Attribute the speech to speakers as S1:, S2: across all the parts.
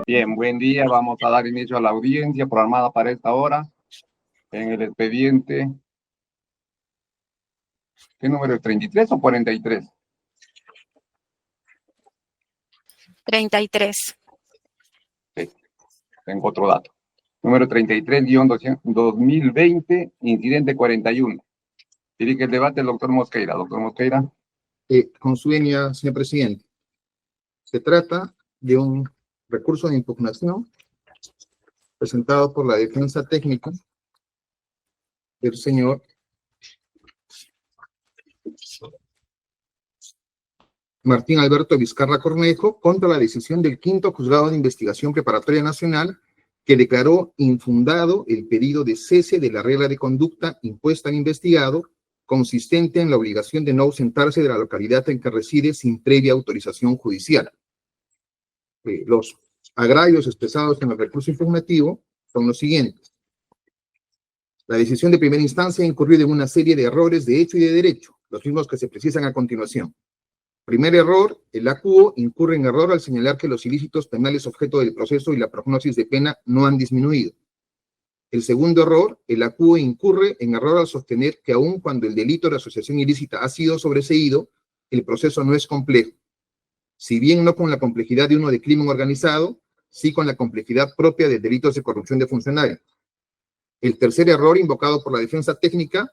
S1: Bien, buen día. Vamos a dar inicio a la audiencia programada para esta hora en el expediente. ¿Qué número es? ¿33 o 43?
S2: 33.
S1: Sí, tengo otro dato. Número 33-2020, incidente 41. Dirige el debate el doctor Mosqueira. Doctor Mosqueira.
S3: Con su venia, señor presidente. Se trata de un recurso de impugnación presentado por la defensa técnica del señor Martín Alberto Vizcarra Cornejo contra la decisión del Quinto Juzgado de Investigación Preparatoria Nacional, que declaró infundado el pedido de cese de la regla de conducta impuesta al investigado, consistente en la obligación de no ausentarse de la localidad en que reside sin previa autorización judicial. Los agravios expresados en el recurso impugnativo son los siguientes. La decisión de primera instancia ha incurrido en una serie de errores de hecho y de derecho, los mismos que se precisan a continuación. Primer error, el acuo incurre en error al señalar que los ilícitos penales objeto del proceso y la prognosis de pena no han disminuido. El segundo error, el acuo incurre en error al sostener que aun cuando el delito de asociación ilícita ha sido sobreseído, el proceso no es complejo. Si bien no con la complejidad de uno de crimen organizado, sí con la complejidad propia de delitos de corrupción de funcionarios. El tercer error invocado por la defensa técnica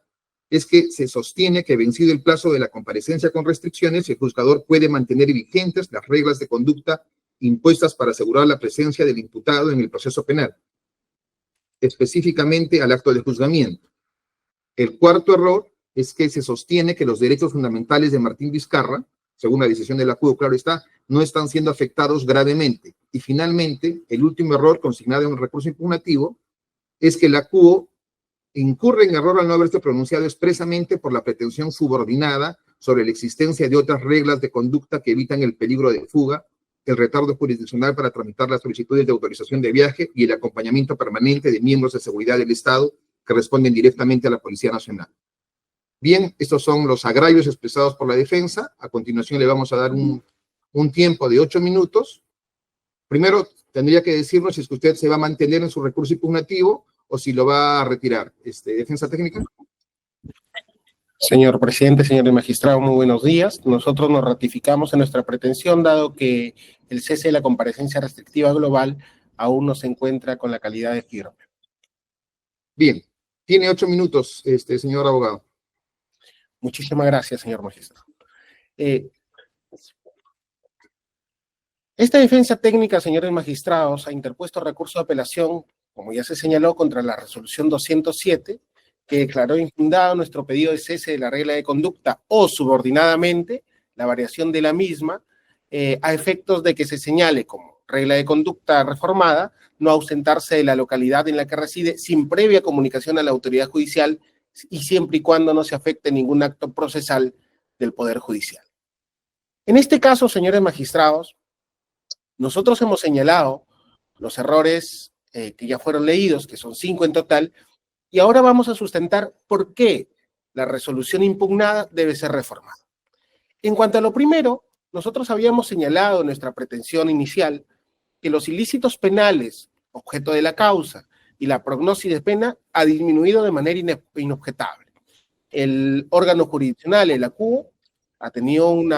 S3: es que se sostiene que vencido el plazo de la comparecencia con restricciones, el juzgador puede mantener vigentes las reglas de conducta impuestas para asegurar la presencia del imputado en el proceso penal, específicamente al acto de juzgamiento. El cuarto error es que se sostiene que los derechos fundamentales de Martín Vizcarra, según la decisión del acuerdo, claro está, no están siendo afectados gravemente. Y finalmente, el último error consignado en el recurso impugnativo es que el acuo incurre en error al no haberse pronunciado expresamente por la pretensión subordinada sobre la existencia de otras reglas de conducta que evitan el peligro de fuga, el retardo jurisdiccional para tramitar las solicitudes de autorización de viaje y el acompañamiento permanente de miembros de seguridad del Estado que responden directamente a la Policía Nacional. Bien, estos son los agravios expresados por la defensa. A continuación le vamos a dar un tiempo de 8 minutos. Primero, tendría que decirnos si es que usted se va a mantener en su recurso impugnativo o si lo va a retirar. Defensa técnica.
S4: Señor presidente, señor magistrado, muy buenos días. Nosotros nos ratificamos en nuestra pretensión, dado que el cese de la comparecencia restrictiva global aún no se encuentra con la calidad de firme.
S3: Bien, tiene 8 minutos, señor abogado.
S4: Muchísimas gracias, señor magistrado. Esta defensa técnica, señores magistrados, ha interpuesto recurso de apelación, como ya se señaló, contra la resolución 207, que declaró infundado nuestro pedido de cese de la regla de conducta o subordinadamente la variación de la misma a efectos de que se señale como regla de conducta reformada no ausentarse de la localidad en la que reside sin previa comunicación a la autoridad judicial y siempre y cuando no se afecte ningún acto procesal del Poder Judicial. En este caso, señores magistrados, nosotros hemos señalado los errores que ya fueron leídos, que son 5 en total, y ahora vamos a sustentar por qué la resolución impugnada debe ser reformada. En cuanto a lo primero, nosotros habíamos señalado en nuestra pretensión inicial que los ilícitos penales, objeto de la causa, y la prognosis de pena ha disminuido de manera inobjetable. El órgano jurisdiccional, el acuo, ha tenido un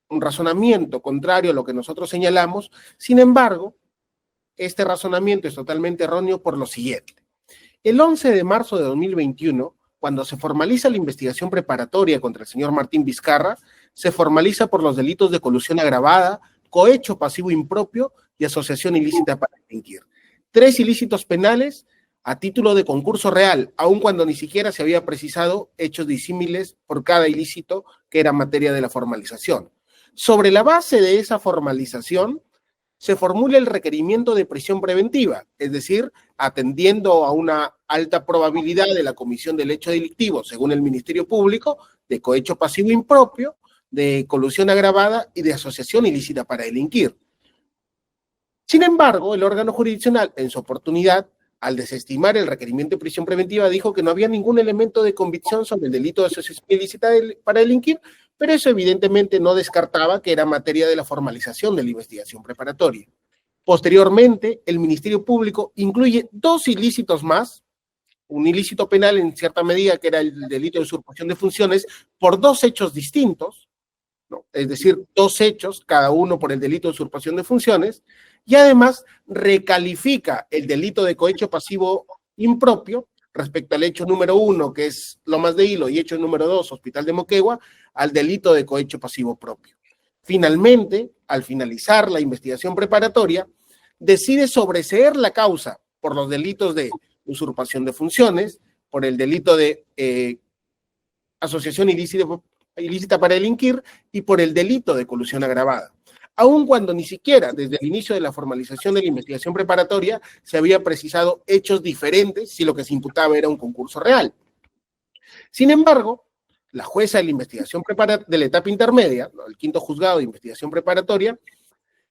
S4: razonamiento contrario a lo que nosotros señalamos. Sin embargo, este razonamiento es totalmente erróneo por lo siguiente. El 11 de marzo de 2021, cuando se formaliza la investigación preparatoria contra el señor Martín Vizcarra, se formaliza por los delitos de colusión agravada, cohecho pasivo impropio y asociación ilícita para delinquir. 3 ilícitos penales a título de concurso real, aun cuando ni siquiera se había precisado hechos disímiles por cada ilícito que era materia de la formalización. Sobre la base de esa formalización, se formula el requerimiento de prisión preventiva, es decir, atendiendo a una alta probabilidad de la comisión del hecho delictivo, según el Ministerio Público, de cohecho pasivo impropio, de colusión agravada y de asociación ilícita para delinquir. Sin embargo, el órgano jurisdiccional, en su oportunidad, al desestimar el requerimiento de prisión preventiva, dijo que no había ningún elemento de convicción sobre el delito de asociación ilícita para delinquir, pero eso evidentemente no descartaba que era materia de la formalización de la investigación preparatoria. Posteriormente, el Ministerio Público incluye 2 ilícitos más, un ilícito penal en cierta medida, que era el delito de usurpación de funciones, por 2 hechos distintos, ¿no? Es decir, 2 hechos, cada uno por el delito de usurpación de funciones, y además recalifica el delito de cohecho pasivo impropio respecto al hecho número 1, que es Lomas de Hilo, y hecho número 2, Hospital de Moquegua, al delito de cohecho pasivo propio. Finalmente, al finalizar la investigación preparatoria, decide sobreseer la causa por los delitos de usurpación de funciones, por el delito de asociación ilícita para delinquir y por el delito de colusión agravada, aun cuando ni siquiera desde el inicio de la formalización de la investigación preparatoria se había precisado hechos diferentes si lo que se imputaba era un concurso real. Sin embargo, la jueza de la investigación de la etapa intermedia, el quinto juzgado de investigación preparatoria,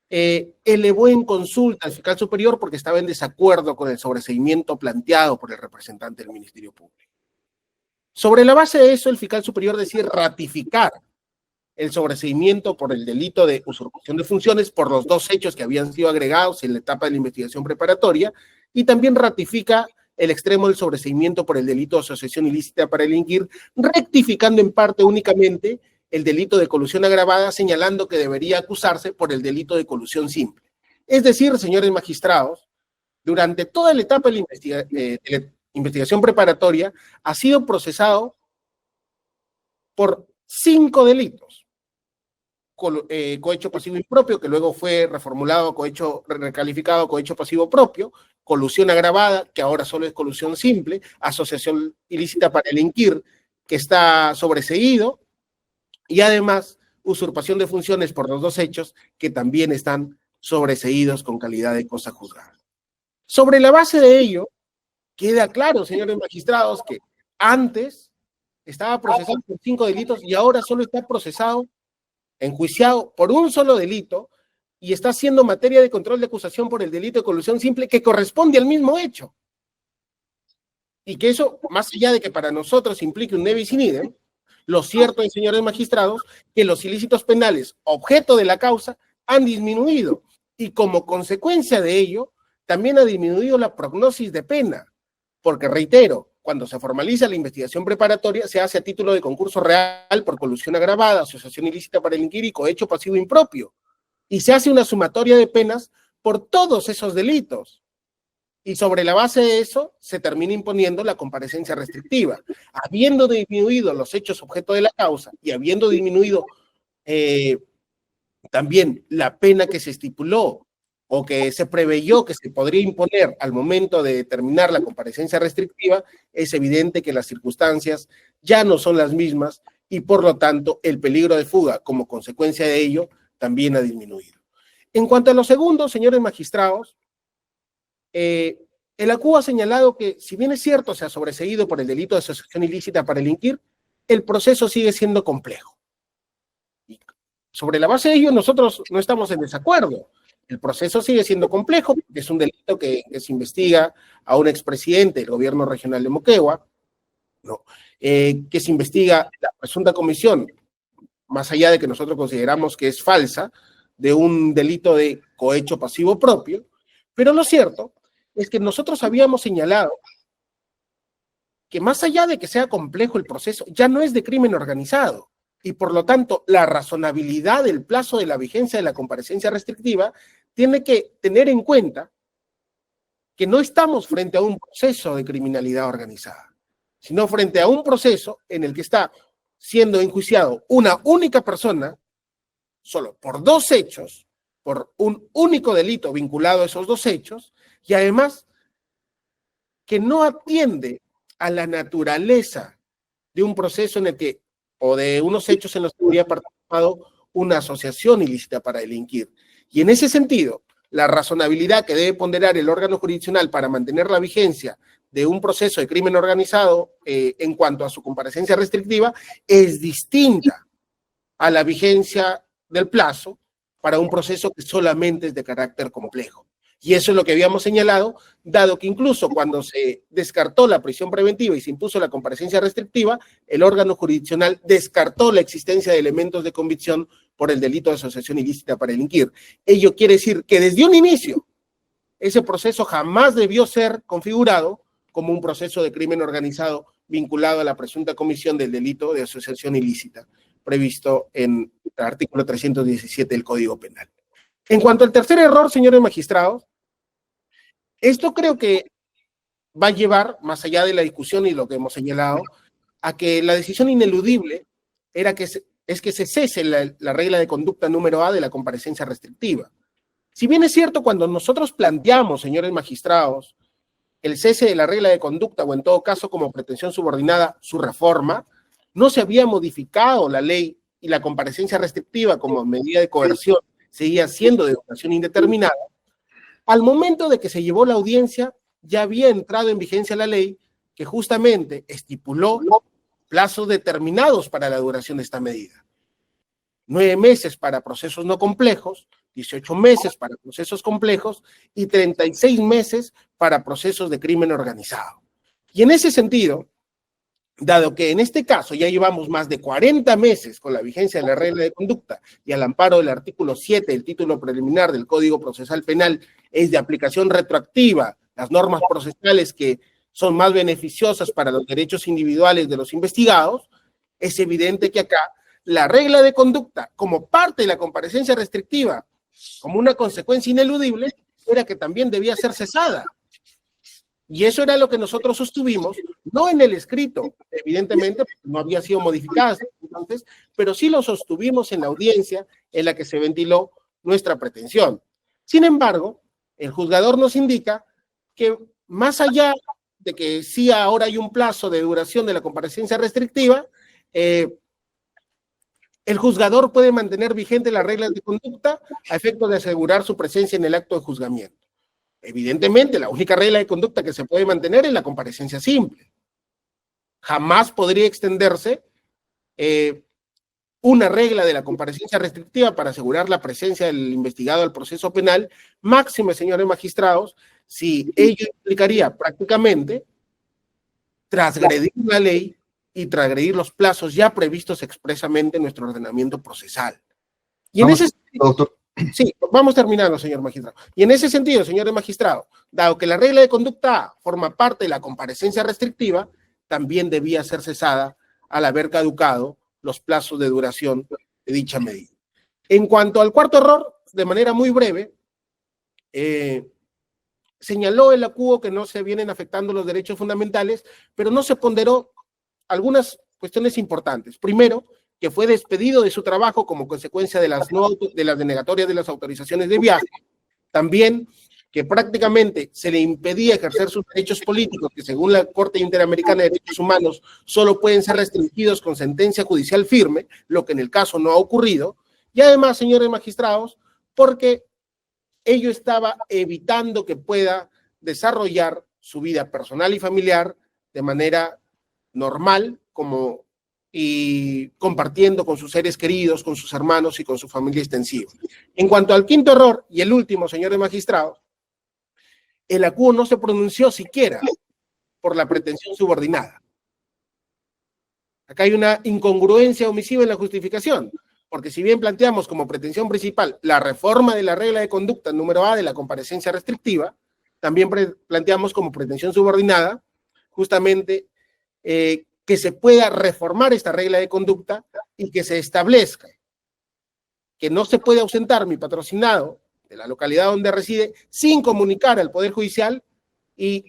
S4: elevó en consulta al fiscal superior porque estaba en desacuerdo con el sobreseimiento planteado por el representante del Ministerio Público. Sobre la base de eso, el fiscal superior decide ratificar el sobreseimiento por el delito de usurpación de funciones por los 2 hechos que habían sido agregados en la etapa de la investigación preparatoria, y también ratifica el extremo del sobreseimiento por el delito de asociación ilícita para delinquir, rectificando en parte únicamente el delito de colusión agravada, señalando que debería acusarse por el delito de colusión simple. Es decir, señores magistrados, durante toda la etapa de la investigación preparatoria ha sido procesado por 5 delitos. Cohecho pasivo impropio, que luego fue reformulado, recalificado a cohecho pasivo propio, colusión agravada, que ahora solo es colusión simple, asociación ilícita para delinquir, que está sobreseído, y además usurpación de funciones por los 2 hechos que también están sobreseídos con calidad de cosa juzgada. Sobre la base de ello, queda claro, señores magistrados, que antes estaba procesado por 5 delitos y ahora solo está procesado, enjuiciado por un solo delito, y está siendo materia de control de acusación por el delito de colusión simple que corresponde al mismo hecho. Y que eso, más allá de que para nosotros implique un ne bis in idem, lo cierto es, señores magistrados, que los ilícitos penales objeto de la causa han disminuido, y como consecuencia de ello, también ha disminuido la prognosis de pena, porque reitero, cuando se formaliza la investigación preparatoria, se hace a título de concurso real por colusión agravada, asociación ilícita para delinquir y cohecho pasivo impropio, y se hace una sumatoria de penas por todos esos delitos. Y sobre la base de eso, se termina imponiendo la comparecencia restrictiva. Habiendo disminuido los hechos objeto de la causa y habiendo disminuido también la pena que se estipuló o que se preveyó que se podría imponer al momento de determinar la comparecencia restrictiva, es evidente que las circunstancias ya no son las mismas y por lo tanto el peligro de fuga como consecuencia de ello también ha disminuido. En cuanto a lo segundo, señores magistrados, el ACU ha señalado que, si bien es cierto, se ha sobreseído por el delito de asociación ilícita para delinquir, el proceso sigue siendo complejo. Y sobre la base de ello, nosotros no estamos en desacuerdo. El proceso sigue siendo complejo, porque es un delito que se investiga a un expresidente del gobierno regional de Moquegua, ¿no? Que se investiga la presunta comisión, más allá de que nosotros consideramos que es falsa, de un delito de cohecho pasivo propio, pero lo cierto es que nosotros habíamos señalado que más allá de que sea complejo el proceso, ya no es de crimen organizado, y por lo tanto la razonabilidad del plazo de la vigencia de la comparecencia restrictiva tiene que tener en cuenta que no estamos frente a un proceso de criminalidad organizada, sino frente a un proceso en el que está siendo enjuiciado una única persona, solo por 2 hechos, por un único delito vinculado a esos 2 hechos, y además que no atiende a la naturaleza de un proceso en el que, o de unos hechos en los que habría participado una asociación ilícita para delinquir. Y en ese sentido, la razonabilidad que debe ponderar el órgano jurisdiccional para mantener la vigencia de un proceso de crimen organizado en cuanto a su comparecencia restrictiva es distinta a la vigencia del plazo para un proceso que solamente es de carácter complejo. Y eso es lo que habíamos señalado, dado que incluso cuando se descartó la prisión preventiva y se impuso la comparecencia restrictiva, el órgano jurisdiccional descartó la existencia de elementos de convicción por el delito de asociación ilícita para delinquir. Ello quiere decir que desde un inicio ese proceso jamás debió ser configurado como un proceso de crimen organizado vinculado a la presunta comisión del delito de asociación ilícita previsto en el artículo 317 del Código Penal. En cuanto al tercer error, señores magistrados, esto creo que va a llevar, más allá de la discusión y lo que hemos señalado, a que la decisión ineludible es que se cese la regla de conducta número A de la comparecencia restrictiva. Si bien es cierto, cuando nosotros planteamos, señores magistrados, el cese de la regla de conducta, o en todo caso como pretensión subordinada, su reforma, no se había modificado la ley y la comparecencia restrictiva como medida de coerción seguía siendo de duración indeterminada. Al momento de que se llevó la audiencia, ya había entrado en vigencia la ley que justamente estipuló plazos determinados para la duración de esta medida. 9 meses para procesos no complejos, 18 meses para procesos complejos y 36 meses para procesos de crimen organizado. Y en ese sentido, dado que en este caso ya llevamos más de 40 meses con la vigencia de la regla de conducta y al amparo del artículo 7 del título preliminar del Código Procesal Penal es de aplicación retroactiva, las normas procesales que son más beneficiosas para los derechos individuales de los investigados, es evidente que acá la regla de conducta, como parte de la comparecencia restrictiva, como una consecuencia ineludible, era que también debía ser cesada. Y eso era lo que nosotros sostuvimos, no en el escrito, evidentemente, porque no había sido modificada entonces, pero sí lo sostuvimos en la audiencia en la que se ventiló nuestra pretensión. Sin embargo, el juzgador nos indica que más allá de que sí ahora hay un plazo de duración de la comparecencia restrictiva, el juzgador puede mantener vigente las reglas de conducta a efecto de asegurar su presencia en el acto de juzgamiento. Evidentemente, la única regla de conducta que se puede mantener es la comparecencia simple. Jamás podría extenderse una regla de la comparecencia restrictiva para asegurar la presencia del investigado al proceso penal, máxime, señores magistrados, si ello implicaría prácticamente transgredir la ley y transgredir los plazos ya previstos expresamente en nuestro ordenamiento procesal. Y en ese sentido,
S3: doctor.
S4: Sí, vamos terminando, señor magistrado. Y en ese sentido, señores magistrados, dado que la regla de conducta A forma parte de la comparecencia restrictiva, también debía ser cesada al haber caducado los plazos de duración de dicha medida. En cuanto al cuarto error, de manera muy breve, señaló el acuo que no se vienen afectando los derechos fundamentales, pero no se ponderó algunas cuestiones importantes. Primero, que fue despedido de su trabajo como consecuencia de las denegatorias de las autorizaciones de viaje. También que prácticamente se le impedía ejercer sus derechos políticos, que según la Corte Interamericana de Derechos Humanos solo pueden ser restringidos con sentencia judicial firme, lo que en el caso no ha ocurrido. Y además, señores magistrados, porque ello estaba evitando que pueda desarrollar su vida personal y familiar de manera normal, y compartiendo con sus seres queridos, con sus hermanos y con su familia extensiva. En cuanto al quinto error, y el último, señores magistrados, el acuo no se pronunció siquiera por la pretensión subordinada. Acá hay una incongruencia omisiva en la justificación, porque si bien planteamos como pretensión principal la reforma de la regla de conducta número A de la comparecencia restrictiva, también planteamos como pretensión subordinada justamente que se pueda reformar esta regla de conducta y que se establezca que no se puede ausentar mi patrocinado de la localidad donde reside sin comunicar al Poder Judicial y,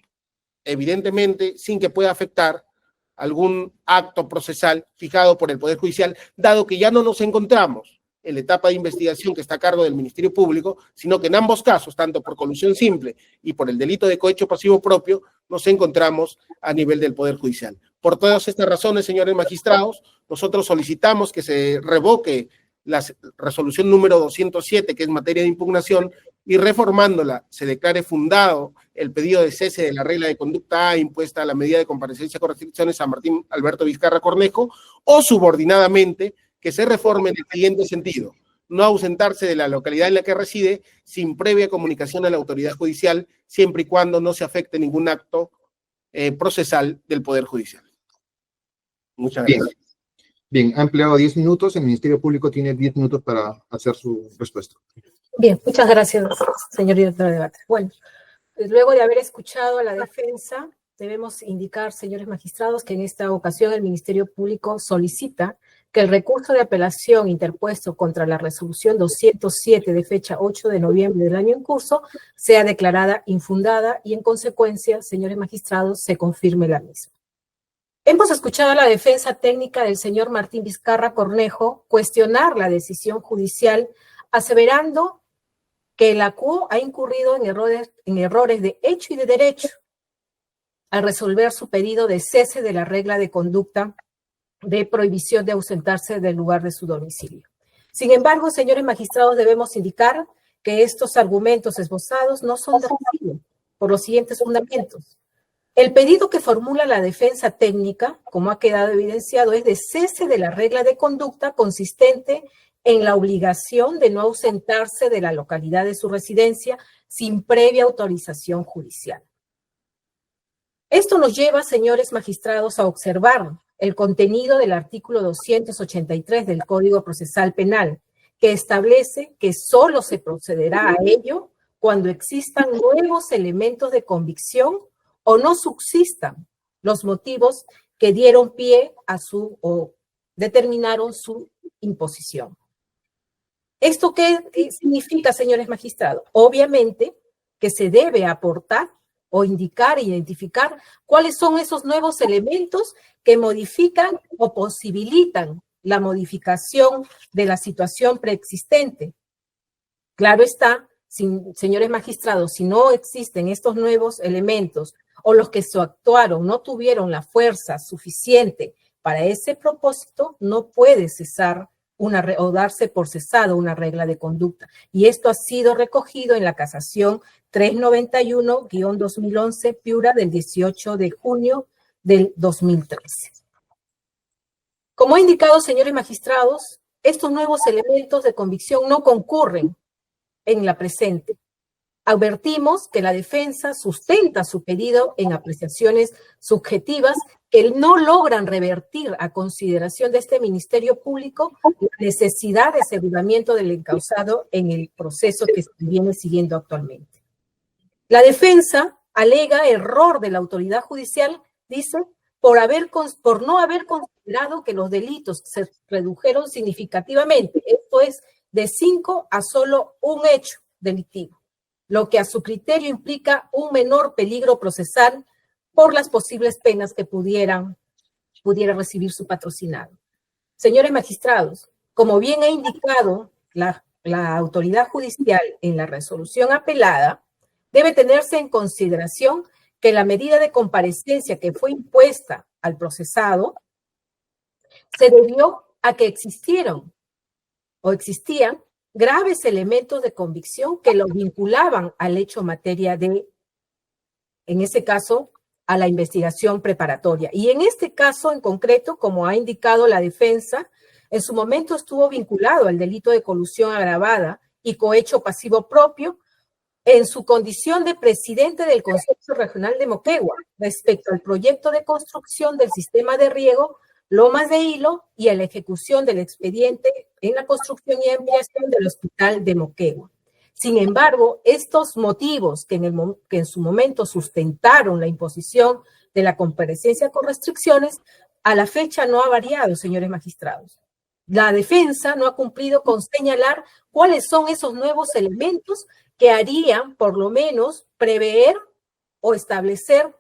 S4: evidentemente, sin que pueda afectar algún acto procesal fijado por el Poder Judicial, dado que ya no nos encontramos en la etapa de investigación que está a cargo del Ministerio Público, sino que en ambos casos, tanto por colusión simple y por el delito de cohecho pasivo propio, nos encontramos a nivel del Poder Judicial. Por todas estas razones, señores magistrados, nosotros solicitamos que se revoque la resolución número 207, que es materia de impugnación, y reformándola se declare fundado el pedido de cese de la regla de conducta A impuesta a la medida de comparecencia con restricciones a Martín Alberto Vizcarra Cornejo, o subordinadamente que se reforme en el siguiente sentido: no ausentarse de la localidad en la que reside sin previa comunicación a la autoridad judicial, siempre y cuando no se afecte ningún acto procesal del Poder Judicial. Muchas gracias.
S3: Bien, ha empleado 10 minutos, el Ministerio Público tiene 10 minutos para hacer su respuesta.
S2: Bien, muchas gracias, señor director de debate. Bueno, luego de haber escuchado a la defensa, debemos indicar, señores magistrados, que en esta ocasión el Ministerio Público solicita que el recurso de apelación interpuesto contra la resolución 207 de fecha 8 de noviembre del año en curso sea declarada infundada y en consecuencia, señores magistrados, se confirme la misma. Hemos escuchado a la defensa técnica del señor Martín Vizcarra Cornejo cuestionar la decisión judicial aseverando que la CUO ha incurrido en errores de hecho y de derecho al resolver su pedido de cese de la regla de conducta de prohibición de ausentarse del lugar de su domicilio. Sin embargo, señores magistrados, debemos indicar que estos argumentos esbozados no son de recibo por los siguientes fundamentos. El pedido que formula la defensa técnica, como ha quedado evidenciado, es de cese de la regla de conducta consistente en la obligación de no ausentarse de la localidad de su residencia sin previa autorización judicial. Esto nos lleva, señores magistrados, a observar el contenido del artículo 283 del Código Procesal Penal, que establece que solo se procederá a ello cuando existan nuevos elementos de convicción o no subsistan los motivos que dieron pie a o determinaron su imposición. ¿Esto qué significa, señores magistrados? Obviamente que se debe aportar o indicar e identificar cuáles son esos nuevos elementos que modifican o posibilitan la modificación de la situación preexistente. Claro está, señores magistrados, si no existen estos nuevos elementos o los que se actuaron no tuvieron la fuerza suficiente para ese propósito, no puede cesar o darse por cesado una regla de conducta. Y esto ha sido recogido en la casación 391-2011 Piura del 18 de junio del 2013. Como he indicado, señores magistrados, estos nuevos elementos de convicción no concurren en la presente. Advertimos que la defensa sustenta su pedido en apreciaciones subjetivas que no logran revertir a consideración de este Ministerio Público la necesidad de aseguramiento del encausado en el proceso que se viene siguiendo actualmente. La defensa alega error de la autoridad judicial, dice, por no haber considerado que los delitos se redujeron significativamente, esto es, de 5 a solo un hecho delictivo, lo que a su criterio implica un menor peligro procesal por las posibles penas que pudiera recibir su patrocinado. Señores magistrados, como bien ha indicado la autoridad judicial en la resolución apelada, debe tenerse en consideración que la medida de comparecencia que fue impuesta al procesado se debió a que existían graves elementos de convicción que lo vinculaban al hecho materia de, en ese caso, a la investigación preparatoria. Y en este caso en concreto, como ha indicado la defensa, en su momento estuvo vinculado al delito de colusión agravada y cohecho pasivo propio en su condición de presidente del Consejo Regional de Moquegua respecto al proyecto de construcción del sistema de riego Lomas de Hilo y a la ejecución del expediente en la construcción y ampliación del Hospital de Moquegua. Sin embargo, estos motivos que en su momento sustentaron la imposición de la comparecencia con restricciones, a la fecha no ha variado, señores magistrados. La defensa no ha cumplido con señalar cuáles son esos nuevos elementos que harían, por lo menos, prever o establecer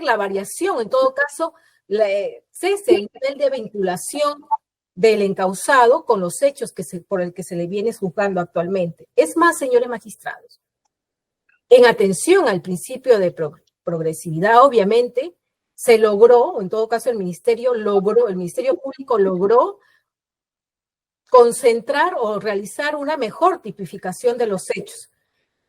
S2: la variación, en todo caso, cese el nivel de vinculación del encausado con los hechos por el que se le viene juzgando actualmente. Es más, señores magistrados, en atención al principio de progresividad, obviamente, se logró, o en todo caso el Ministerio Público logró concentrar o realizar una mejor tipificación de los hechos,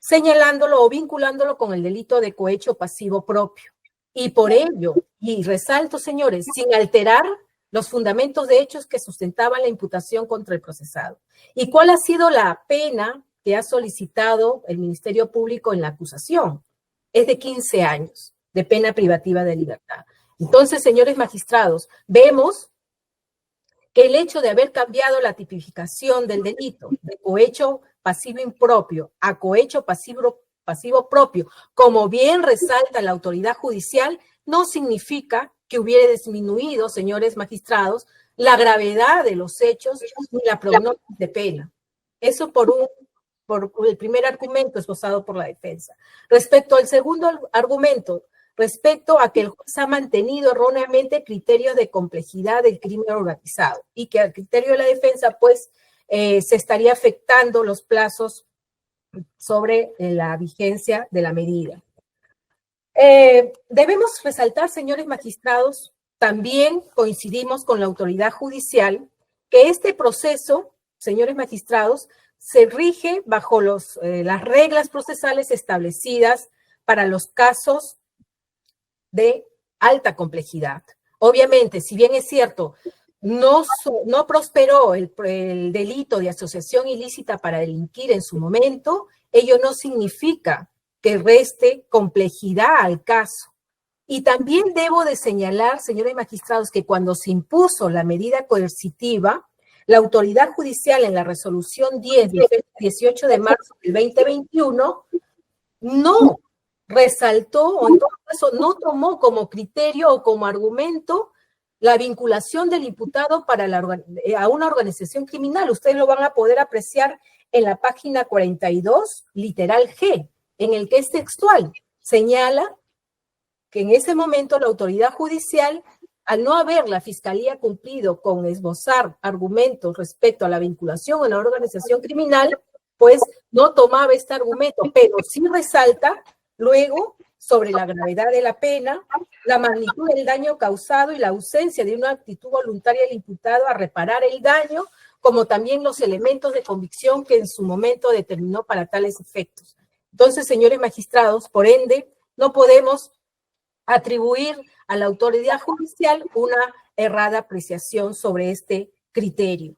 S2: señalándolo o vinculándolo con el delito de cohecho pasivo propio. Y por ello, y resalto, señores, sin alterar los fundamentos de hechos que sustentaban la imputación contra el procesado. ¿Y cuál ha sido la pena que ha solicitado el Ministerio Público en la acusación? Es de 15 años de pena privativa de libertad. Entonces, señores magistrados, vemos que el hecho de haber cambiado la tipificación del delito de cohecho pasivo impropio a cohecho pasivo propio, como bien resalta la autoridad judicial, no significa que hubiera disminuido, señores magistrados, la gravedad de los hechos ni la pronóstica de pena. Eso por el primer argumento esbozado por la defensa. Respecto al segundo argumento, respecto a que el juez ha mantenido erróneamente criterios de complejidad del crimen organizado y que al criterio de la defensa, pues, se estaría afectando los plazos sobre la vigencia de la medida. Debemos resaltar, señores magistrados, también coincidimos con la autoridad judicial que este proceso, señores magistrados, se rige bajo las reglas procesales establecidas para los casos de alta complejidad. Obviamente, si bien es cierto, no prosperó el delito de asociación ilícita para delinquir en su momento, ello no significa que reste complejidad al caso. Y también debo de señalar, señores magistrados, que cuando se impuso la medida coercitiva, la autoridad judicial en la resolución 10 del 18 de marzo del 2021 no resaltó, o en todo caso no tomó como criterio o como argumento la vinculación del imputado a una organización criminal. Ustedes lo van a poder apreciar en la página 42, literal G, en el que es textual. Señala que en ese momento la autoridad judicial, al no haber la fiscalía cumplido con esbozar argumentos respecto a la vinculación a la organización criminal, pues no tomaba este argumento, pero sí resalta luego sobre la gravedad de la pena, la magnitud del daño causado y la ausencia de una actitud voluntaria del imputado a reparar el daño, como también los elementos de convicción que en su momento determinó para tales efectos. Entonces, señores magistrados, por ende, no podemos atribuir a la autoridad judicial una errada apreciación sobre este criterio.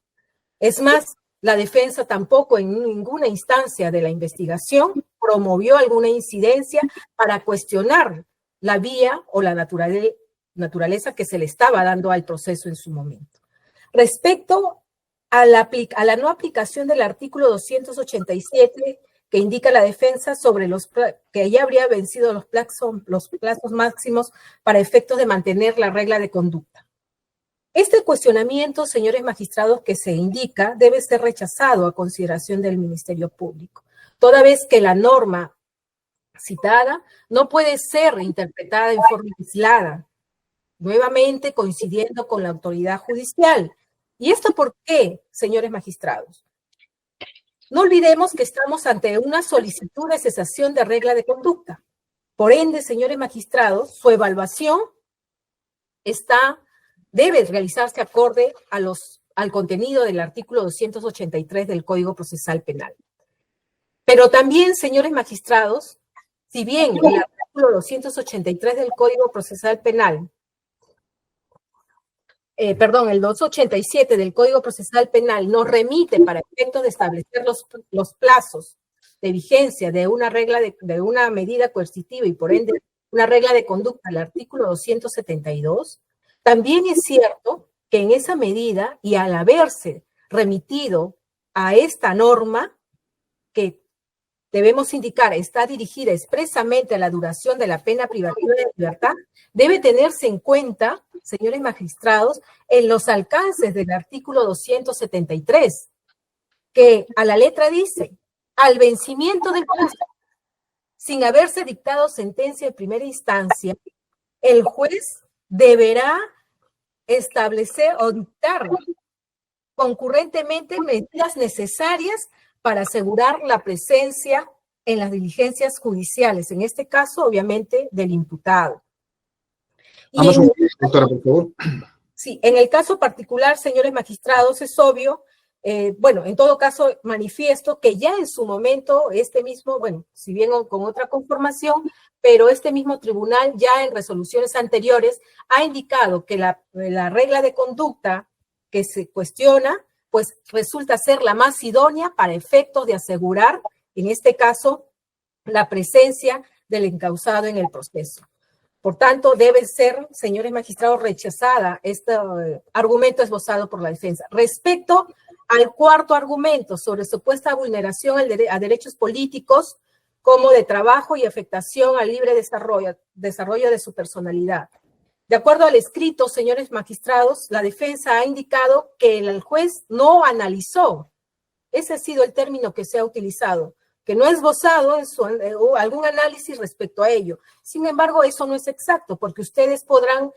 S2: Es más, la defensa tampoco en ninguna instancia de la investigación promovió alguna incidencia para cuestionar la vía o la naturaleza que se le estaba dando al proceso en su momento. Respecto a la no aplicación del artículo 287 que indica la defensa sobre que ya habría vencido los plazos máximos para efectos de mantener la regla de conducta. Este cuestionamiento, señores magistrados, que se indica debe ser rechazado a consideración del Ministerio Público, toda vez que la norma citada no puede ser interpretada en forma aislada, nuevamente coincidiendo con la autoridad judicial. ¿Y esto por qué, señores magistrados? No olvidemos que estamos ante una solicitud de cesación de regla de conducta. Por ende, señores magistrados, su evaluación debe realizarse acorde al contenido del artículo 283 del Código Procesal Penal. Pero también, señores magistrados, si bien el artículo 283 del Código Procesal Penal, el 287 del Código Procesal Penal nos remite para efectos de establecer los plazos de vigencia de una medida coercitiva y por ende una regla de conducta, el artículo 272, también es cierto que en esa medida y al haberse remitido a esta norma que debemos indicar está dirigida expresamente a la duración de la pena privativa de libertad, debe tenerse en cuenta, señores magistrados, en los alcances del artículo 273, que a la letra dice, al vencimiento del plazo, sin haberse dictado sentencia en primera instancia, el juez deberá establecer o dictar concurrentemente medidas necesarias para asegurar la presencia en las diligencias judiciales, en este caso, obviamente, del imputado.
S3: Vamos a ver, doctora, por favor.
S2: Sí, en el caso particular, señores magistrados, es obvio, en todo caso, manifiesto que ya en su momento, si bien con otra conformación, pero este mismo tribunal ya en resoluciones anteriores ha indicado que la regla de conducta que se cuestiona, pues resulta ser la más idónea para efectos de asegurar, en este caso, la presencia del encausado en el proceso. Por tanto, debe ser, señores magistrados, rechazada este argumento esbozado por la defensa. Respecto al cuarto argumento sobre supuesta vulneración a derechos políticos como de trabajo y afectación al libre desarrollo de su personalidad. De acuerdo al escrito, señores magistrados, la defensa ha indicado que el juez no analizó, ese ha sido el término que se ha utilizado, que no ha esbozado algún análisis respecto a ello. Sin embargo, eso no es exacto, porque ustedes podrán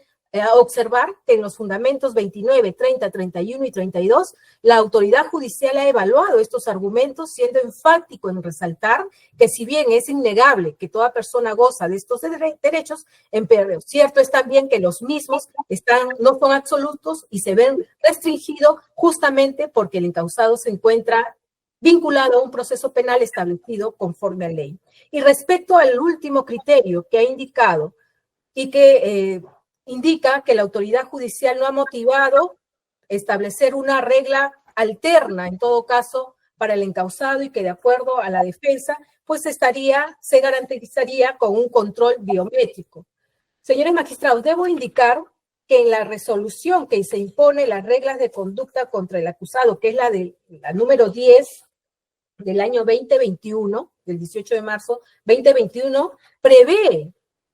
S2: observar que en los fundamentos 29, 30, 31 y 32, la autoridad judicial ha evaluado estos argumentos, siendo enfático en resaltar que si bien es innegable que toda persona goza de estos derechos, pero cierto es también que los mismos no son absolutos y se ven restringidos justamente porque el encausado se encuentra vinculado a un proceso penal establecido conforme a ley. Y respecto al último criterio que ha indicado y que indica que la autoridad judicial no ha motivado establecer una regla alterna, en todo caso, para el encausado y que de acuerdo a la defensa, pues se garantizaría con un control biométrico. Señores magistrados, debo indicar que en la resolución que se impone las reglas de conducta contra el acusado, que es la número 10 del año 2021, del 18 de marzo 2021,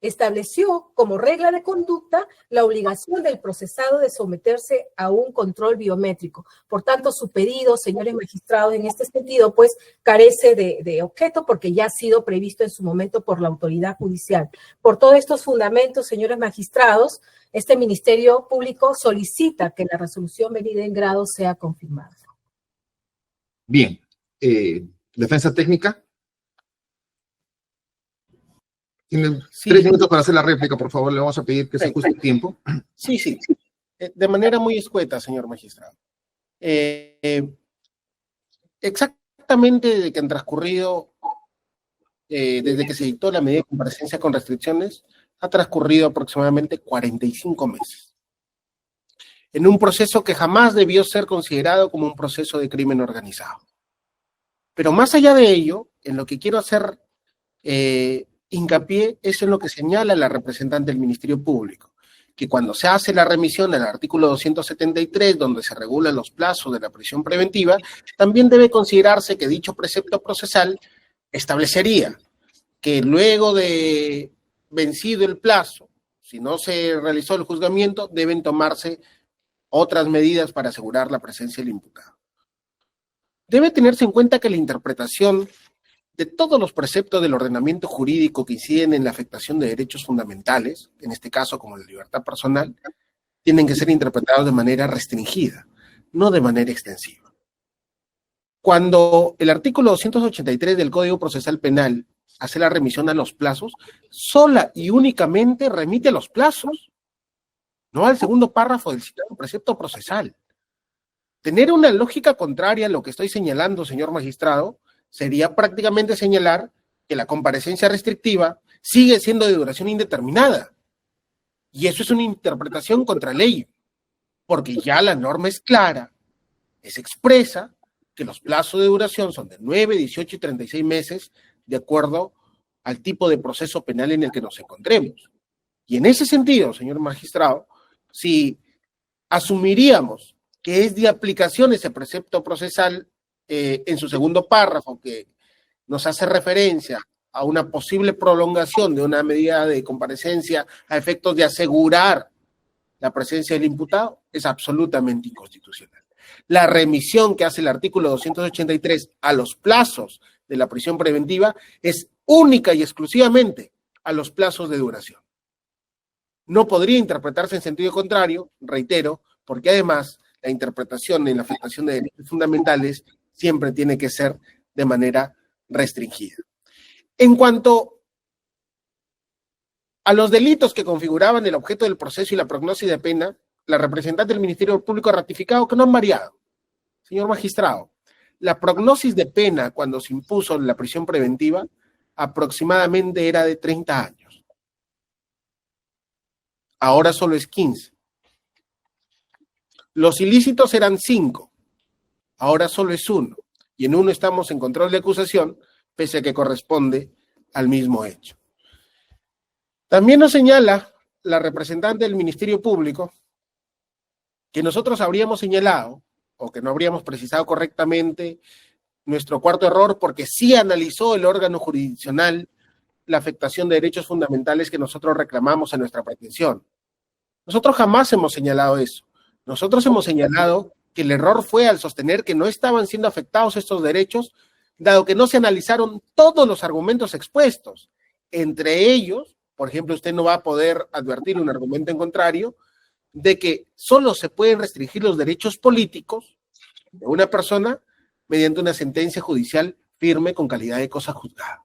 S2: estableció como regla de conducta la obligación del procesado de someterse a un control biométrico. Por tanto, su pedido, señores magistrados, en este sentido, pues carece de objeto porque ya ha sido previsto en su momento por la autoridad judicial. Por todos estos fundamentos, señores magistrados, este Ministerio Público solicita que la resolución venida en grado sea confirmada.
S3: Bien. Defensa técnica. Tienen 3 minutos para hacer la réplica, por favor. Le vamos a pedir que se ajuste el tiempo.
S4: Sí. De manera muy escueta, señor magistrado. Exactamente desde que han transcurrido, desde que se dictó la medida de comparecencia con restricciones, ha transcurrido aproximadamente 45 meses. En un proceso que jamás debió ser considerado como un proceso de crimen organizado. Pero más allá de ello, en lo que quiero hacer hincapié es en lo que señala la representante del Ministerio Público, que cuando se hace la remisión del artículo 273, donde se regulan los plazos de la prisión preventiva, también debe considerarse que dicho precepto procesal establecería que luego de vencido el plazo, si no se realizó el juzgamiento, deben tomarse otras medidas para asegurar la presencia del imputado. Debe tenerse en cuenta que la interpretación de todos los preceptos del ordenamiento jurídico que inciden en la afectación de derechos fundamentales, en este caso como la libertad personal, tienen que ser interpretados de manera restringida, no de manera extensiva. Cuando el artículo 283 del Código Procesal Penal hace la remisión a los plazos, sola y únicamente remite a los plazos, no al segundo párrafo del citado precepto procesal. Tener una lógica contraria a lo que estoy señalando, señor magistrado, sería prácticamente señalar que la comparecencia restrictiva sigue siendo de duración indeterminada. Y eso es una interpretación contra ley, porque ya la norma es clara, es expresa, que los plazos de duración son de 9, 18 y 36 meses, de acuerdo al tipo de proceso penal en el que nos encontremos. Y en ese sentido, señor magistrado, si asumiríamos que es de aplicación ese precepto procesal en su segundo párrafo, que nos hace referencia a una posible prolongación de una medida de comparecencia a efectos de asegurar la presencia del imputado, es absolutamente inconstitucional. La remisión que hace el artículo 283 a los plazos de la prisión preventiva es única y exclusivamente a los plazos de duración. No podría interpretarse en sentido contrario, reitero, porque además la interpretación en la afectación de derechos fundamentales siempre tiene que ser de manera restringida. En cuanto a los delitos que configuraban el objeto del proceso y la prognosis de pena, la representante del Ministerio Público ha ratificado que no han variado. Señor magistrado, la prognosis de pena cuando se impuso la prisión preventiva aproximadamente era de 30 años. Ahora solo es 15. Los ilícitos eran 5. Ahora solo es 1. Y en uno estamos en control de acusación, pese a que corresponde al mismo hecho. También nos señala la representante del Ministerio Público que nosotros habríamos señalado, o que no habríamos precisado correctamente nuestro cuarto error, porque sí analizó el órgano jurisdiccional la afectación de derechos fundamentales que nosotros reclamamos en nuestra pretensión. Nosotros jamás hemos señalado eso. Nosotros hemos señalado que el error fue al sostener que no estaban siendo afectados estos derechos, dado que no se analizaron todos los argumentos expuestos. Entre ellos, por ejemplo, usted no va a poder advertir un argumento en contrario de que solo se pueden restringir los derechos políticos de una persona mediante una sentencia judicial firme con calidad de cosa juzgada.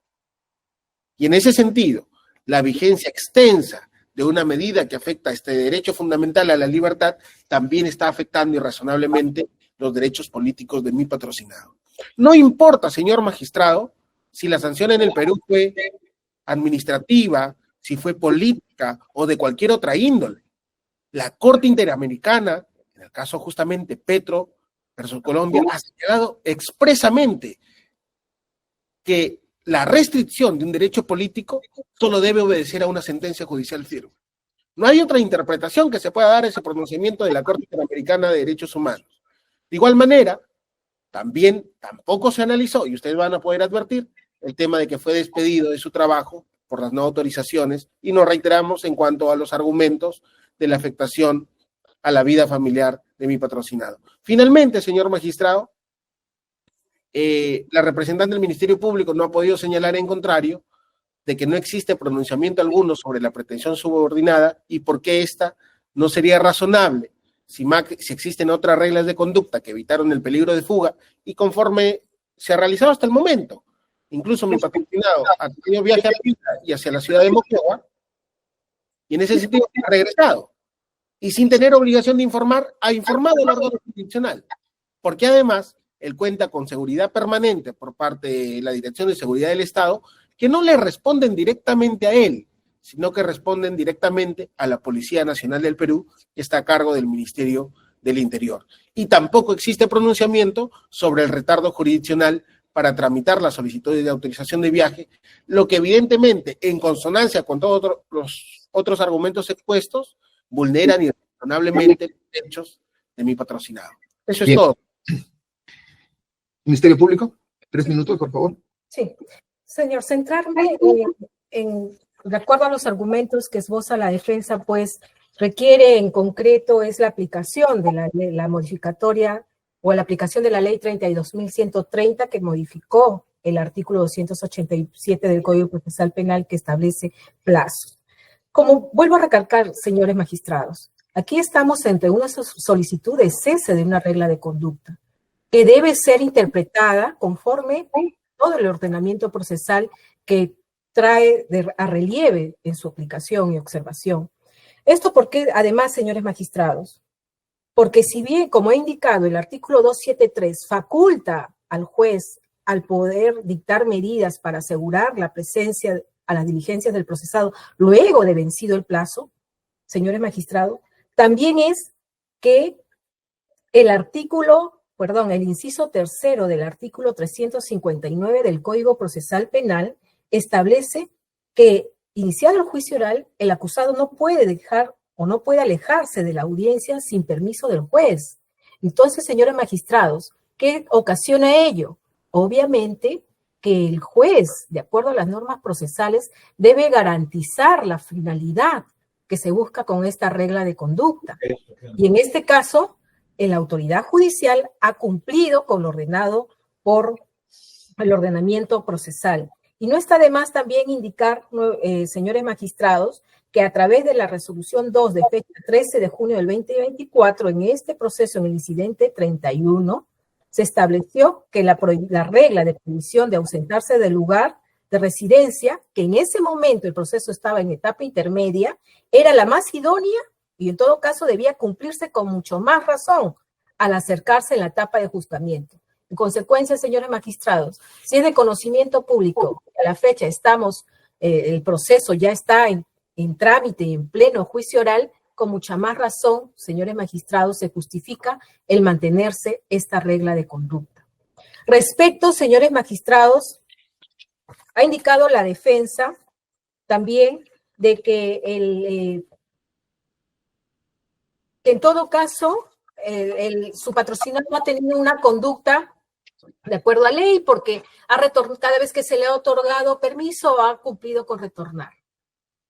S4: Y en ese sentido, la vigencia extensa de una medida que afecta este derecho fundamental a la libertad también está afectando irrazonablemente los derechos políticos de mi patrocinado. No importa, señor magistrado, si la sanción en el Perú fue administrativa, si fue política o de cualquier otra índole. La Corte Interamericana, en el caso justamente Petro versus Colombia, ha señalado expresamente que la restricción de un derecho político solo debe obedecer a una sentencia judicial firme. No hay otra interpretación que se pueda dar a ese pronunciamiento de la Corte Interamericana de Derechos Humanos. De igual manera, tampoco se analizó, y ustedes van a poder advertir, el tema de que fue despedido de su trabajo por las no autorizaciones, y nos reiteramos en cuanto a los argumentos de la afectación a la vida familiar de mi patrocinado. Finalmente, señor magistrado, la representante del Ministerio Público no ha podido señalar en contrario de que no existe pronunciamiento alguno sobre la pretensión subordinada y por qué esta no sería razonable si existen otras reglas de conducta que evitaron el peligro de fuga y conforme se ha realizado hasta el momento. Incluso mi patrocinado ha tenido viaje a la isla y hacia la ciudad de Moquegua y en ese sentido ha regresado. Y sin tener obligación de informar, ha informado al órgano jurisdiccional. Porque además, él cuenta con seguridad permanente por parte de la Dirección de Seguridad del Estado, que no le responden directamente a él, sino que responden directamente a la Policía Nacional del Perú, que está a cargo del Ministerio del Interior. Y tampoco existe pronunciamiento sobre el retardo jurisdiccional para tramitar la solicitud de autorización de viaje, lo que evidentemente, en consonancia con todos los otros argumentos expuestos, vulneran irrazonablemente los derechos de mi patrocinado. Eso es todo.
S3: Ministerio Público, 3 minutos, por favor.
S2: Sí, señor, centrarme de acuerdo a los argumentos que esboza la defensa, pues requiere en concreto es la aplicación de la modificatoria o la aplicación de la ley 32.130 que modificó el artículo 287 del Código Procesal Penal que establece plazos. Como vuelvo a recalcar, señores magistrados, aquí estamos ante una solicitud de cese de una regla de conducta que debe ser interpretada conforme todo el ordenamiento procesal que trae a relieve en su aplicación y observación. Esto porque, además, señores magistrados, porque si bien, como he indicado, el artículo 273 faculta al juez al poder dictar medidas para asegurar la presencia a las diligencias del procesado luego de vencido el plazo, señores magistrados, también es que el inciso tercero del artículo 359 del Código Procesal Penal establece que, iniciado el juicio oral, el acusado no puede dejar o no puede alejarse de la audiencia sin permiso del juez. Entonces, señores magistrados, ¿qué ocasiona ello? Obviamente que el juez, de acuerdo a las normas procesales, debe garantizar la finalidad que se busca con esta regla de conducta. Y en este caso, la autoridad judicial ha cumplido con lo ordenado por el ordenamiento procesal. Y no está de más también indicar, señores magistrados, que a través de la resolución 2 de fecha 13 de junio del 2024, en este proceso, en el incidente 31, se estableció que la regla de prohibición de ausentarse del lugar de residencia, que en ese momento el proceso estaba en etapa intermedia, era la más idónea y en todo caso debía cumplirse con mucho más razón al acercarse en la etapa de juzgamiento. En consecuencia, señores magistrados, si es de conocimiento público, a la fecha el proceso ya está en trámite y en pleno juicio oral, con mucha más razón, señores magistrados, se justifica el mantenerse esta regla de conducta. Respecto, señores magistrados, ha indicado la defensa también de que que en todo caso su patrocinador no ha tenido una conducta de acuerdo a ley, porque cada vez que se le ha otorgado permiso, ha cumplido con retornar.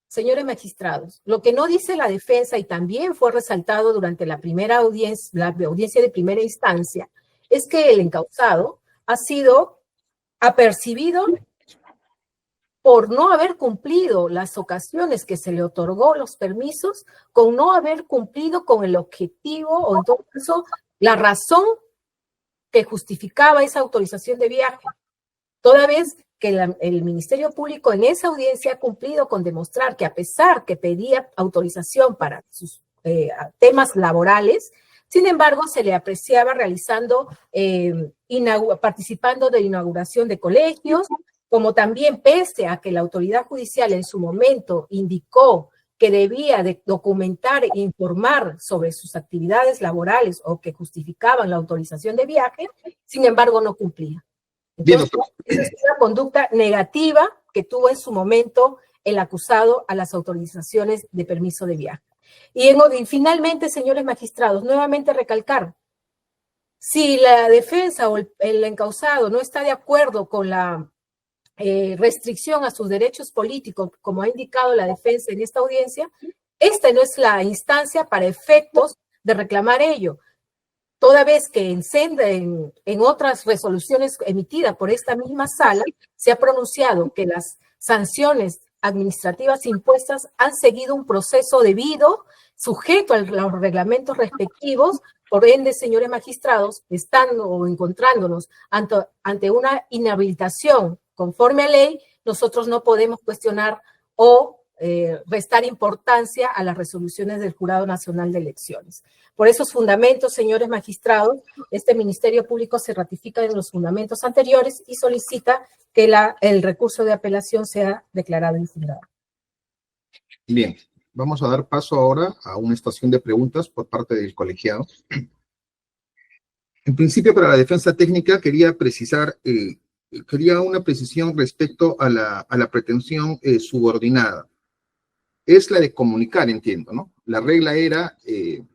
S2: Señores magistrados, lo que no dice la defensa, y también fue resaltado durante la audiencia de primera instancia, es que el encausado ha sido apercibido por no haber cumplido las ocasiones que se le otorgó los permisos, con no haber cumplido con el objetivo, o en todo caso, la razón que justificaba esa autorización de viaje. Toda vez que el Ministerio Público en esa audiencia ha cumplido con demostrar que, a pesar que pedía autorización para sus temas laborales, sin embargo, se le apreciaba realizando, participando de inauguración de colegios, como también, pese a que la autoridad judicial en su momento indicó que debía de documentar e informar sobre sus actividades laborales o que justificaban la autorización de viaje, sin embargo, no cumplía. Entonces, esa es una conducta negativa que tuvo en su momento el acusado a las autorizaciones de permiso de viaje. Y finalmente, señores magistrados, nuevamente recalcar, si la defensa o el encausado no está de acuerdo con la restricción a sus derechos políticos, como ha indicado la defensa en esta audiencia, esta no es la instancia para efectos de reclamar ello, toda vez que en otras resoluciones emitidas por esta misma sala se ha pronunciado que las sanciones administrativas impuestas han seguido un proceso debido, sujeto a los reglamentos respectivos. Por ende, señores magistrados, estando o encontrándonos ante una inhabilitación conforme a ley, nosotros no podemos cuestionar o restar importancia a las resoluciones del Jurado Nacional de Elecciones. Por esos fundamentos, señores magistrados, este Ministerio Público se ratifica en los fundamentos anteriores y solicita que el recurso de apelación sea declarado infundado.
S3: Bien, vamos a dar paso ahora a una estación de preguntas por parte del colegiado. En principio, para la defensa técnica, quería una precisión respecto a la pretensión subordinada. Es la de comunicar, entiendo, ¿no? La regla era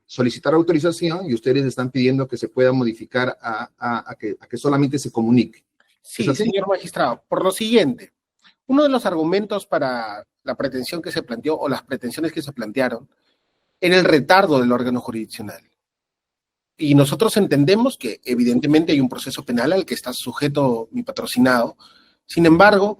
S3: solicitar autorización y ustedes están pidiendo que se pueda modificar a que solamente se comunique.
S4: Sí, señor magistrado. Por lo siguiente, uno de los argumentos para la pretensión que se planteó o las pretensiones que se plantearon era el retardo del órgano jurisdiccional. Y nosotros entendemos que evidentemente hay un proceso penal al que está sujeto mi patrocinado. Sin embargo,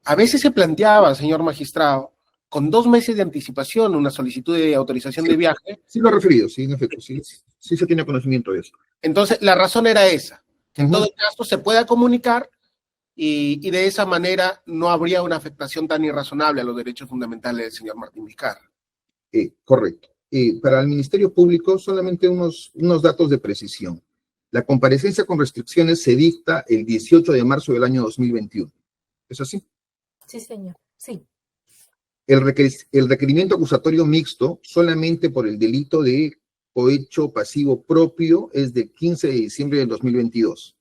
S4: a veces se planteaba, señor magistrado, con 2 meses de anticipación una solicitud de autorización de viaje.
S3: Sí lo he referido, sí, en efecto, sí se tiene conocimiento de eso.
S4: Entonces, la razón era esa, que en todo caso se pueda comunicar y de esa manera no habría una afectación tan irrazonable a los derechos fundamentales del señor Martín Vizcarra.
S3: Correcto. Para el Ministerio Público, solamente unos datos de precisión. La comparecencia con restricciones se dicta el 18 de marzo del año 2021. ¿Es así?
S2: Sí, señor. Sí.
S3: El requerimiento acusatorio mixto, solamente por el delito de cohecho pasivo propio, es del 15 de diciembre del 2022.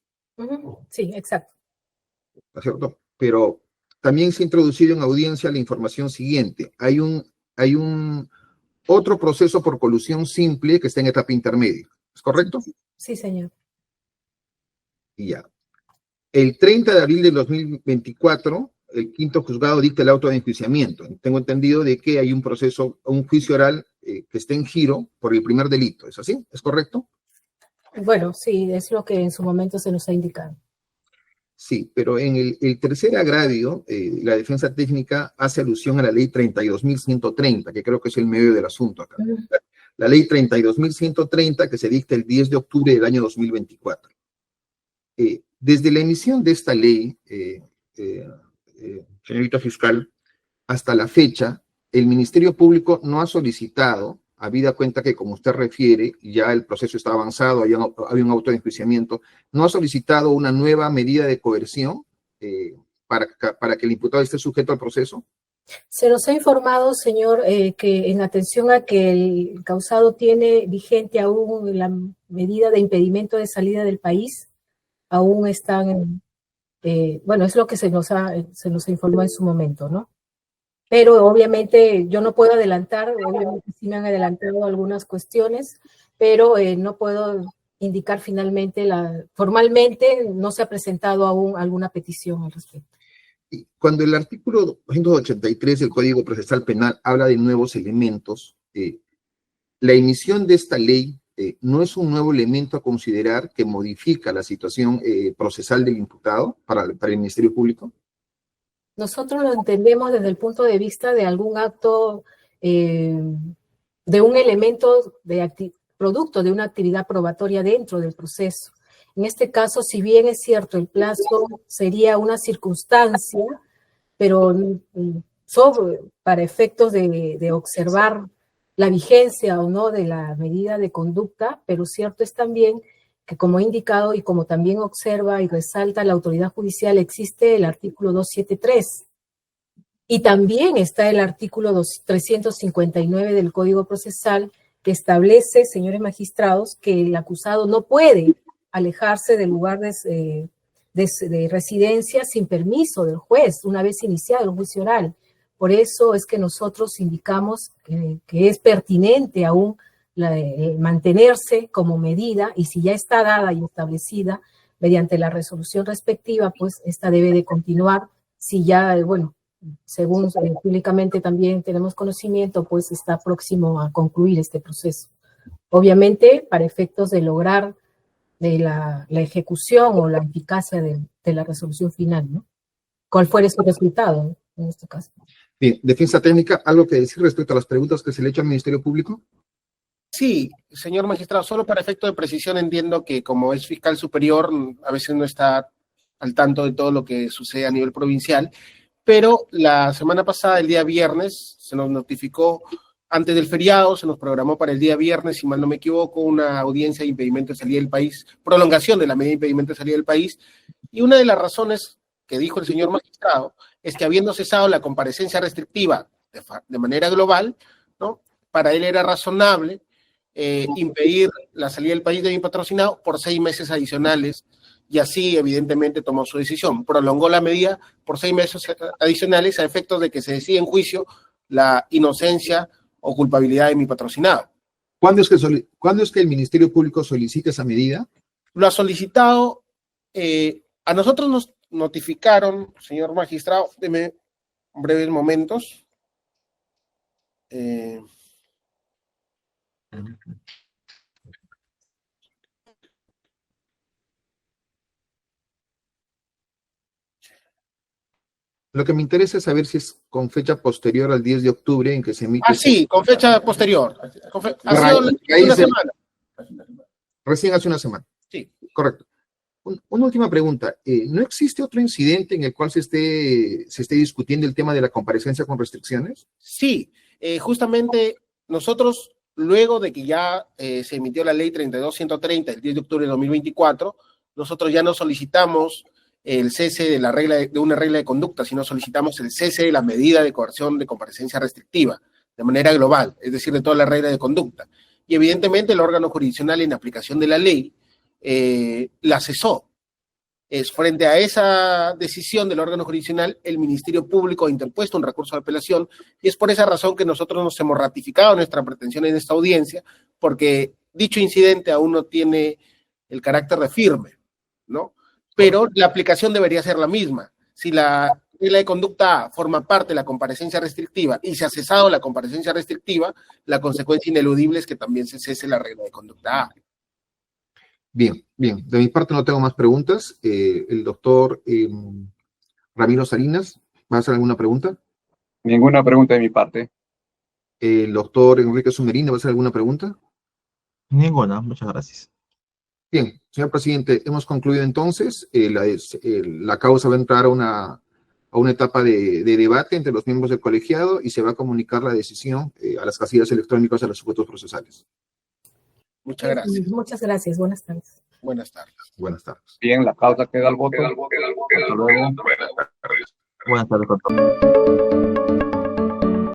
S2: Sí, exacto.
S3: ¿Está cierto? Pero también se ha introducido en audiencia la información siguiente. Hay un otro proceso por colusión simple que está en etapa intermedia. ¿Es correcto?
S2: Sí, señor.
S3: Y ya. El 30 de abril del 2024, el quinto juzgado dicta el auto de enjuiciamiento. Tengo entendido de que hay un proceso, un juicio oral que está en giro por el primer delito. ¿Es así? ¿Es correcto?
S2: Bueno, sí, es lo que en su momento se nos ha indicado.
S3: Sí, pero en el tercer agravio, la defensa técnica hace alusión a la ley 32.130, que creo que es el medio del asunto acá. La ley 32.130 que se dicta el 10 de octubre del año 2024. Desde la emisión de esta ley, señorita fiscal, hasta la fecha, el Ministerio Público no ha solicitado, habida cuenta que, como usted refiere, ya el proceso está avanzado, hay un auto de enjuiciamiento, no ha solicitado una nueva medida de coerción para que el imputado esté sujeto al proceso.
S2: Se nos ha informado, señor, que en atención a que el causado tiene vigente aún la medida de impedimento de salida del país, aún están, bueno, es lo que se nos informó en su momento, ¿no? pero obviamente yo no puedo adelantar, obviamente sí me han adelantado algunas cuestiones, pero no puedo indicar finalmente, formalmente no se ha presentado aún alguna petición al respecto.
S3: Y cuando el artículo 283 del Código Procesal Penal habla de nuevos elementos, la emisión de esta ley no es un nuevo elemento a considerar que modifica la situación procesal del imputado para el Ministerio Público.
S2: Nosotros lo entendemos desde el punto de vista de algún acto, de un elemento producto de una actividad probatoria dentro del proceso. En este caso, si bien es cierto, el plazo sería una circunstancia, pero para efectos de observar la vigencia o no de la medida de conducta, pero cierto es también que, como he indicado y como también observa y resalta la autoridad judicial, existe el artículo 273 y también está el artículo 359 del Código Procesal, que establece, señores magistrados, que el acusado no puede alejarse del lugar de residencia sin permiso del juez, una vez iniciado el juicio oral. Por eso es que nosotros indicamos que es pertinente aún mantenerse como medida, y si ya está dada y establecida mediante la resolución respectiva, pues esta debe de continuar. Si ya, bueno, según públicamente también tenemos conocimiento, pues está próximo a concluir este proceso. Obviamente, para efectos de lograr la ejecución o la eficacia de la resolución final, ¿no? ¿Cuál fuera su resultado, ¿no?, en este caso?
S3: Bien, defensa técnica, ¿algo que decir respecto a las preguntas que se le echan al Ministerio Público?
S4: Sí, señor magistrado, solo para efecto de precisión entiendo que como es fiscal superior, a veces no está al tanto de todo lo que sucede a nivel provincial, pero la semana pasada, el día viernes, se nos notificó, antes del feriado, se nos programó para el día viernes, si mal no me equivoco, una audiencia de impedimento de salida del país, prolongación de la medida de impedimento de salida del país, y una de las razones que dijo el señor magistrado es que, habiendo cesado la comparecencia restrictiva de manera global, ¿no?, para él era razonable impedir la salida del país de mi patrocinado por 6 meses adicionales, y así evidentemente tomó su decisión. Prolongó la medida por 6 meses adicionales a efectos de que se decida en juicio la inocencia o culpabilidad de mi patrocinado.
S3: ¿Cuándo es que el Ministerio Público solicita esa medida?
S4: Lo ha solicitado, a nosotros nos notificaron, señor magistrado, deme breves momentos.
S3: Lo que me interesa es saber si es con fecha posterior al 10 de octubre en que se emite.
S4: Sí, con fecha posterior. Ha sido una semana.
S3: Recién hace una semana.
S4: Sí.
S3: Correcto. Una última pregunta. ¿No existe otro incidente en el cual se esté discutiendo el tema de la comparecencia con restricciones?
S4: Sí, justamente nosotros, luego de que ya se emitió la ley 32130 el 10 de octubre de 2024, nosotros ya no solicitamos el cese de una regla de conducta, sino solicitamos el cese de la medida de coerción de comparecencia restrictiva, de manera global, es decir, de toda la regla de conducta. Y evidentemente el órgano jurisdiccional, en aplicación de la ley, la cesó. Es frente a esa decisión del órgano jurisdiccional, el Ministerio Público ha interpuesto un recurso de apelación, y es por esa razón que nosotros nos hemos ratificado nuestra pretensión en esta audiencia, porque dicho incidente aún no tiene el carácter de firme, ¿no? Pero la aplicación debería ser la misma. Si la regla de conducta A forma parte de la comparecencia restrictiva y se ha cesado la comparecencia restrictiva, la consecuencia ineludible es que también se cese la regla de conducta A.
S3: Bien, bien. De mi parte no tengo más preguntas. El doctor Ramiro Salinas, ¿va a hacer alguna pregunta?
S1: Ninguna pregunta de mi parte.
S3: El doctor Enrique Sumerino, ¿va a hacer alguna pregunta?
S5: Ninguna, muchas gracias.
S3: Bien, señor presidente, hemos concluido entonces. La causa va a entrar a una etapa de debate entre los miembros del colegiado y se va a comunicar la decisión a las casillas electrónicas de los sujetos procesales.
S4: Muchas gracias.
S2: Muchas gracias. Buenas tardes.
S4: Buenas tardes.
S3: Buenas tardes.
S1: Bien, la causa queda al voto. Hasta luego.
S5: Buenas tardes con todos.